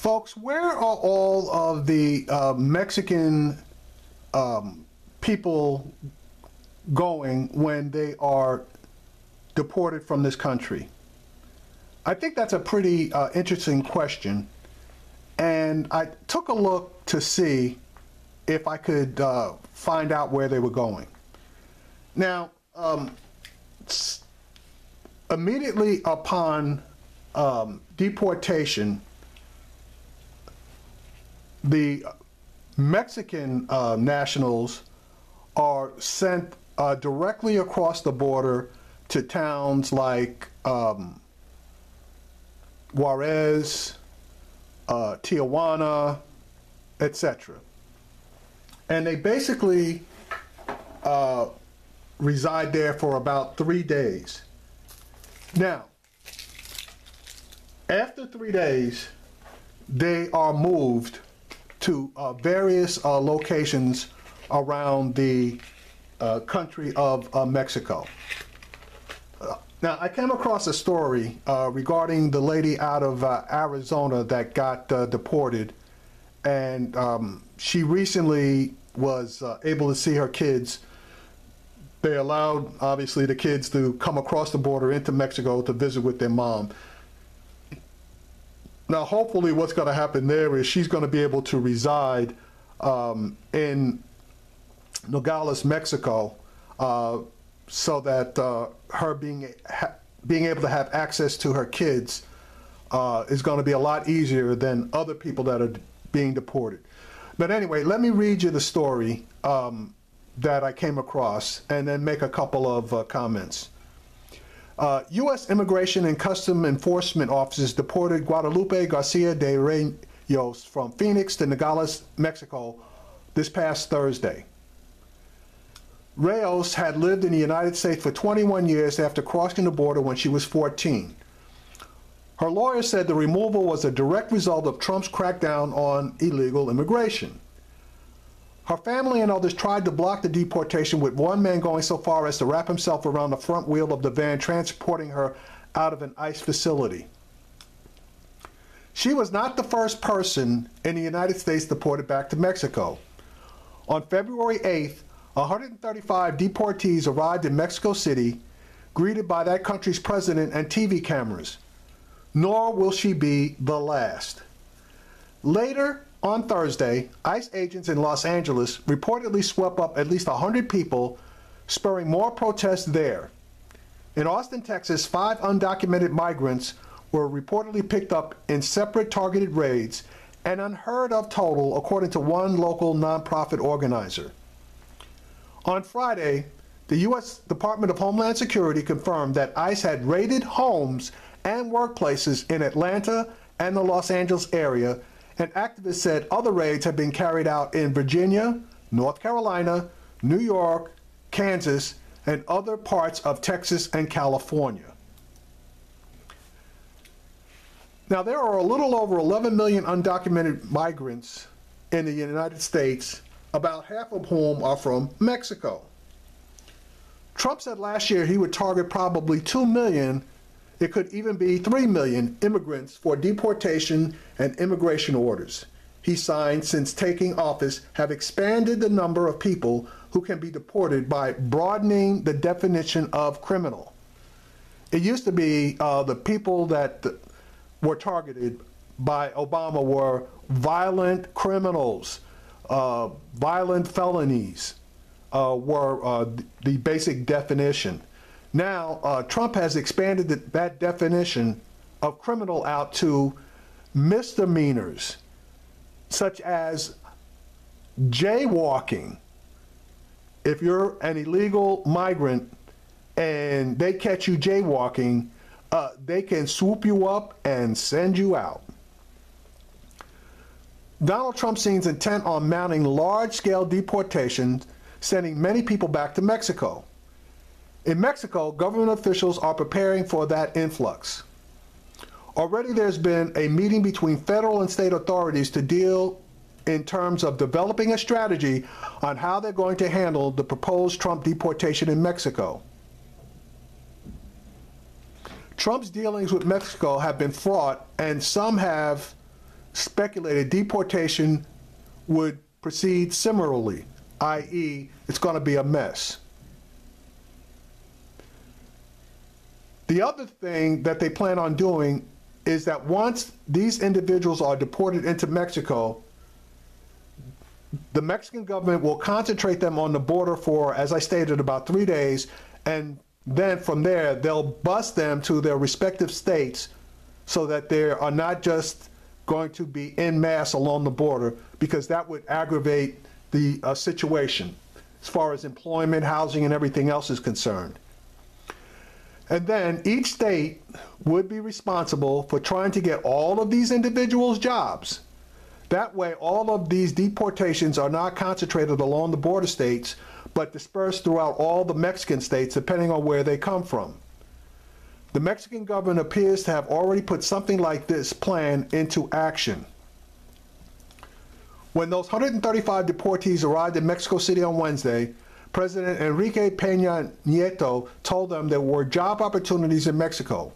Folks, where are all of the Mexican people going when they are deported from this country? I think that's a pretty interesting question, and I took a look to see if I could find out where they were going. Now, immediately upon deportation, the Mexican nationals are sent directly across the border to towns like Juarez, Tijuana, etc. And they basically reside there for about 3 days. Now, after 3 days, they are moved to various locations around the country of Mexico. Now, I came across a story regarding the lady out of Arizona that got deported, and she recently was able to see her kids. They allowed, obviously, the kids to come across the border into Mexico to visit with their mom. Now, hopefully what's going to happen there is she's going to be able to reside in Nogales, Mexico, so that her being able to have access to her kids is going to be a lot easier than other people that are being deported. But anyway, let me read you the story that I came across and then make a couple of comments. U.S. Immigration and Custom Enforcement officers deported Guadalupe Garcia de Reyes from Phoenix to Nogales, Mexico this past Thursday. Reyes had lived in the United States for 21 years after crossing the border when she was 14. Her lawyer said the removal was a direct result of Trump's crackdown on illegal immigration. Her family and others tried to block the deportation, with one man going so far as to wrap himself around the front wheel of the van transporting her out of an ICE facility. She was not the first person in the United States deported back to Mexico. On February 8th, 135 deportees arrived in Mexico City, greeted by that country's president and TV cameras. Nor will she be the last. Later on Thursday, ICE agents in Los Angeles reportedly swept up at least 100 people, spurring more protests there. In Austin, Texas, 5 undocumented migrants were reportedly picked up in separate targeted raids, an unheard of total according to one local nonprofit organizer. On Friday, the U.S. Department of Homeland Security confirmed that ICE had raided homes and workplaces in Atlanta and the Los Angeles area, and activists said other raids have been carried out in Virginia, North Carolina, New York, Kansas, and other parts of Texas and California. Now, there are a little over 11 million undocumented migrants in the United States, about half of whom are from Mexico. Trump said last year he would target probably 2 million, it could even be 3 million immigrants for deportation, and immigration orders he signed since taking office have expanded the number of people who can be deported by broadening the definition of criminal. It used to be the people that were targeted by Obama were violent criminals, violent felonies were the basic definition. Now, Trump has expanded that definition of criminal out to misdemeanors, such as jaywalking. If you're an illegal migrant and they catch you jaywalking, they can swoop you up and send you out. Donald Trump seems intent on mounting large-scale deportations, sending many people back to Mexico. In Mexico, government officials are preparing for that influx. Already there's been a meeting between federal and state authorities to deal in terms of developing a strategy on how they're going to handle the proposed Trump deportation in Mexico. Trump's dealings with Mexico have been fraught, and some speculated deportation would proceed similarly, i.e., it's going to be a mess. The other thing that they plan on doing is that once these individuals are deported into Mexico, the Mexican government will concentrate them on the border for, as I stated, about 3 days, and then from there they'll bus them to their respective states so that they are not just going to be en masse along the border, because that would aggravate the situation as far as employment, housing, and everything else is concerned. And then each state would be responsible for trying to get all of these individuals jobs. That way, all of these deportations are not concentrated along the border states, but dispersed throughout all the Mexican states, depending on where they come from. The Mexican government appears to have already put something like this plan into action. When those 135 deportees arrived in Mexico City on Wednesday, President Enrique Peña Nieto told them there were job opportunities in Mexico.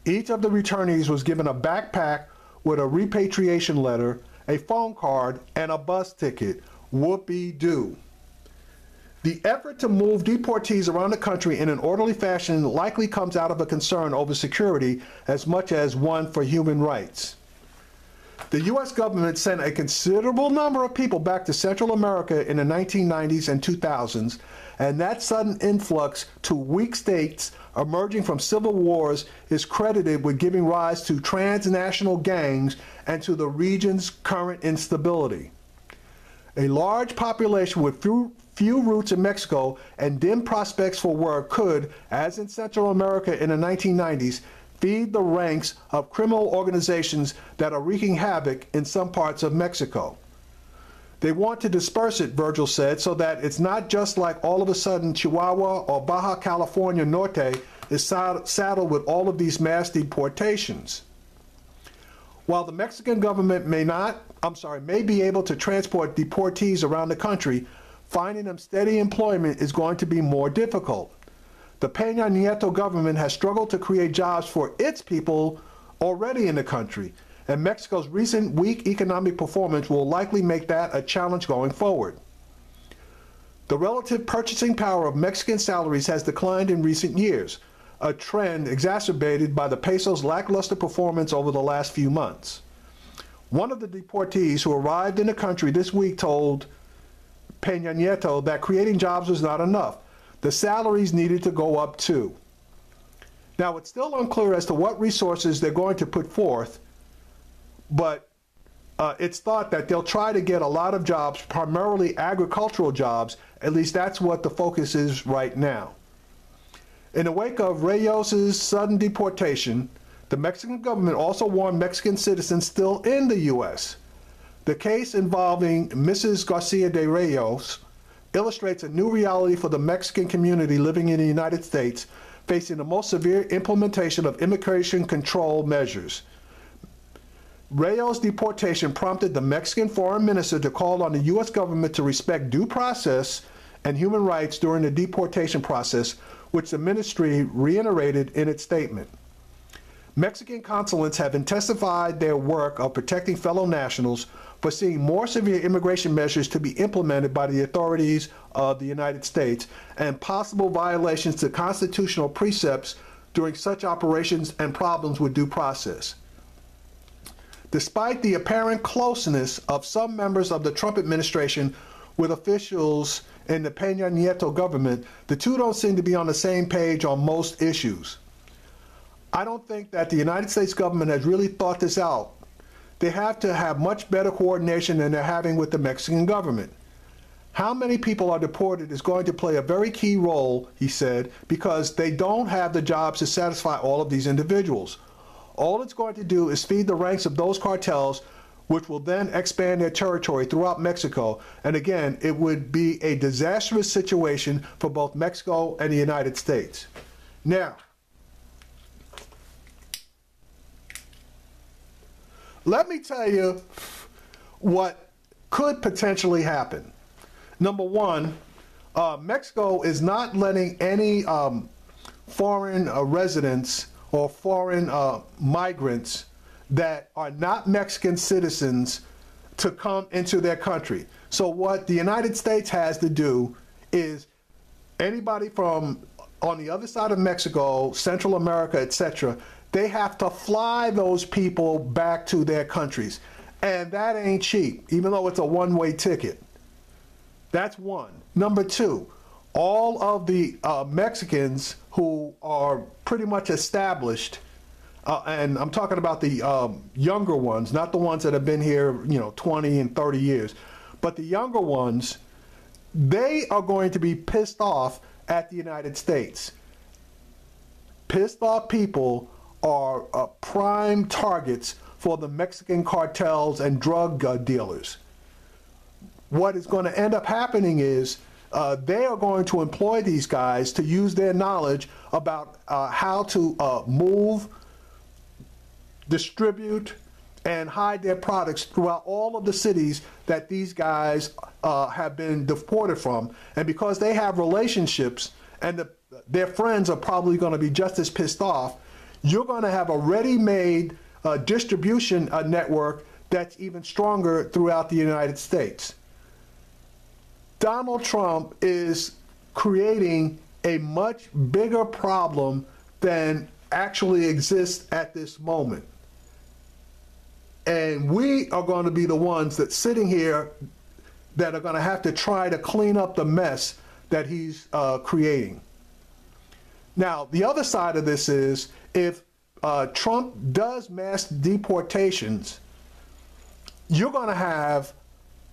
Each of the returnees was given a backpack with a repatriation letter, a phone card, and a bus ticket. Whoopee-doo. The effort to move deportees around the country in an orderly fashion likely comes out of a concern over security as much as one for human rights. The U.S. government sent a considerable number of people back to Central America in the 1990s and 2000s, and that sudden influx to weak states emerging from civil wars is credited with giving rise to transnational gangs and to the region's current instability. A large population with few roots in Mexico and dim prospects for work could, as in Central America in the 1990s, feed the ranks of criminal organizations that are wreaking havoc in some parts of Mexico. They want to disperse it, Virgil said, so that it's not just like all of a sudden Chihuahua or Baja California Norte is saddled with all of these mass deportations. While the Mexican government may be able to transport deportees around the country, finding them steady employment is going to be more difficult. The Peña Nieto government has struggled to create jobs for its people already in the country, and Mexico's recent weak economic performance will likely make that a challenge going forward. The relative purchasing power of Mexican salaries has declined in recent years, a trend exacerbated by the peso's lackluster performance over the last few months. One of the deportees who arrived in the country this week told Peña Nieto that creating jobs was not enough. The salaries needed to go up too. Now, it's still unclear as to what resources they're going to put forth, but it's thought that they'll try to get a lot of jobs, primarily agricultural jobs. At least that's what the focus is right now. In the wake of Reyes's sudden deportation, the Mexican government also warned Mexican citizens still in the U.S. The case involving Mrs. Garcia de Reyes illustrates a new reality for the Mexican community living in the United States, facing the most severe implementation of immigration control measures. Reyes' deportation prompted the Mexican foreign minister to call on the U.S. government to respect due process and human rights during the deportation process, which the ministry reiterated in its statement. Mexican consulates have intensified their work of protecting fellow nationals, foreseeing more severe immigration measures to be implemented by the authorities of the United States and possible violations to constitutional precepts during such operations and problems with due process. Despite the apparent closeness of some members of the Trump administration with officials in the Peña Nieto government, the two don't seem to be on the same page on most issues. I don't think that the United States government has really thought this out. They have to have much better coordination than they're having with the Mexican government. How many people are deported is going to play a very key role, he said, because they don't have the jobs to satisfy all of these individuals. All it's going to do is feed the ranks of those cartels, which will then expand their territory throughout Mexico. And again, it would be a disastrous situation for both Mexico and the United States. Now, let me tell you what could potentially happen. Number one, Mexico is not letting any foreign residents or foreign migrants that are not Mexican citizens to come into their country. So what the United States has to do is anybody from on the other side of Mexico, Central America, etc., they have to fly those people back to their countries. And that ain't cheap, even though it's a one-way ticket. That's one. Number two, all of the Mexicans who are pretty much established, and I'm talking about the younger ones, not the ones that have been here, 20 and 30 years, but the younger ones, they are going to be pissed off at the United States. Pissed off people are prime targets for the Mexican cartels and drug dealers. What is going to end up happening is they are going to employ these guys to use their knowledge about how to move, distribute, and hide their products throughout all of the cities that these guys have been deported from. And because they have relationships and their friends are probably going to be just as pissed off, you're going to have a ready-made distribution network that's even stronger throughout the United States. Donald Trump is creating a much bigger problem than actually exists at this moment. And we are going to be the ones that sitting here that are going to have to try to clean up the mess that he's creating. Now, the other side of this is if Trump does mass deportations, you're going to have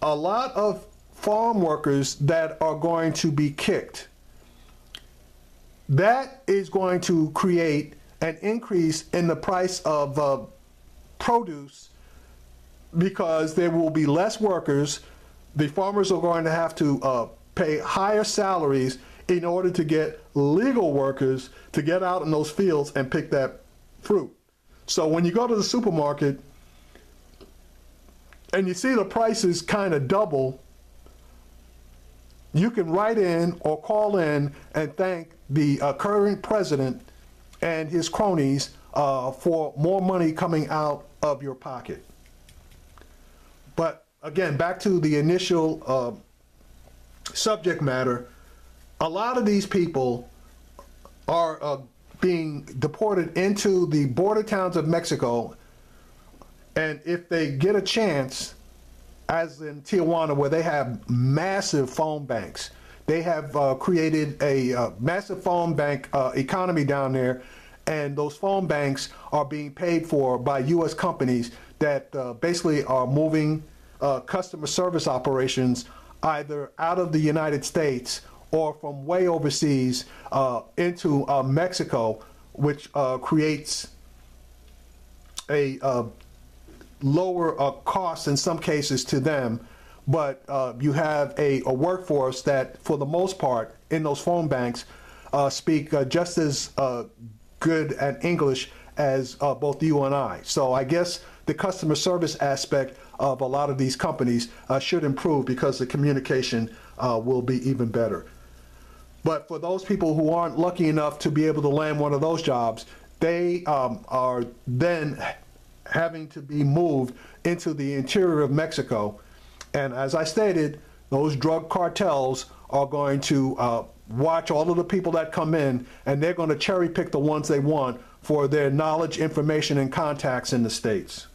a lot of farm workers that are going to be kicked. That is going to create an increase in the price of produce because there will be less workers. The farmers are going to have to pay higher salaries in order to get legal workers to get out in those fields and pick that fruit. So when you go to the supermarket and you see the prices kind of double, you can write in or call in and thank the current president and his cronies for more money coming out of your pocket. But again, back to the initial subject matter, a lot of these people are being deported into the border towns of Mexico, and if they get a chance, as in Tijuana, where they have massive phone banks, they have created a massive phone bank economy down there, and those phone banks are being paid for by U.S. companies that basically are moving customer service operations either out of the United States or from way overseas into Mexico, which creates a lower cost in some cases to them, but you have a workforce that, for the most part, in those phone banks, speak just as good at English as both you and I. So I guess the customer service aspect of a lot of these companies should improve because the communication will be even better. But for those people who aren't lucky enough to be able to land one of those jobs, they are then having to be moved into the interior of Mexico. And as I stated, those drug cartels are going to watch all of the people that come in, and they're going to cherry pick the ones they want for their knowledge, information, and contacts in the States.